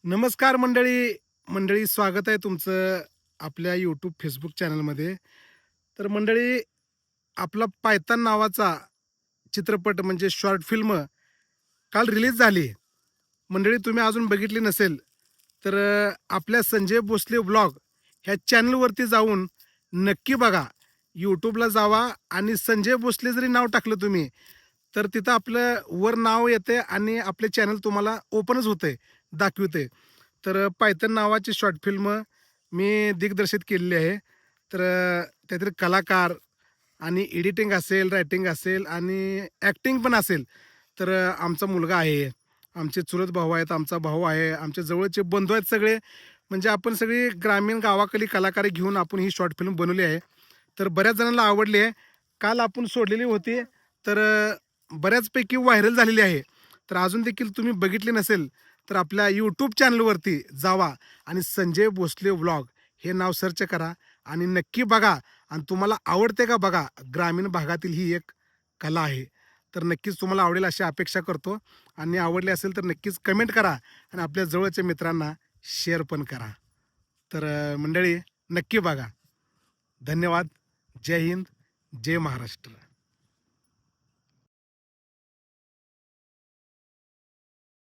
नमस्कार मंडळी. मंडळी, स्वागत आहे तुमचं आपल्या यूट्यूब फेसबुक चॅनलमध्ये. तर मंडळी, आपला पायतान नावाचा चित्रपट म्हणजे शॉर्ट फिल्म काल रिलीज झाली. मंडळी, तुम्ही अजून बघितली नसेल तर आपल्या संजय भोसले व्लॉग ह्या चॅनलवरती जाऊन नक्की बघा. यूट्यूबला जावा आणि संजय भोसले जरी नाव टाकलं तुम्ही, तर तिथं आपलं वर नाव येते आणि आपले चॅनल तुम्हाला ओपनच होते, दाखवते. तर पायथन नावाची शॉर्ट फिल्म मी दिग्दर्शित केलेली आहे. तर त्यातील कलाकार आणि एडिटिंग असेल, रायटिंग असेल आणि ॲक्टिंग पण असेल. तर आमचा मुलगा आहे, आमचे चुलत भाऊ आहेत, आमचा भाऊ आहे, आमच्या जवळचे बंधू आहेत सगळे. म्हणजे आपण सगळी ग्रामीण गावाकडली कलाकार घेऊन आपण ही शॉर्ट फिल्म बनवली आहे. तर बऱ्याच जणांना आवडली आहे. काल आपण सोडलेली होती, तर बऱ्याचपैकी व्हायरल झालेली आहे. तर अजून देखील तुम्ही बघितली नसेल, तर आपल्या यूट्यूब चॅनलवरती जावा आणि संजय भोसले व्लॉग हे नाव सर्च करा आणि नक्की बघा. आणि तुम्हाला आवडते का बघा. ग्रामीण भागातील ही एक कला आहे. तर नक्कीच तुम्हाला आवडेल अशी अपेक्षा करतो. आणि आवडली असेल तर नक्कीच कमेंट करा आणि आपल्या जवळच्या मित्रांना शेअर पण करा. तर मंडळी, नक्की बघा. धन्यवाद. जय हिंद, जय महाराष्ट्र.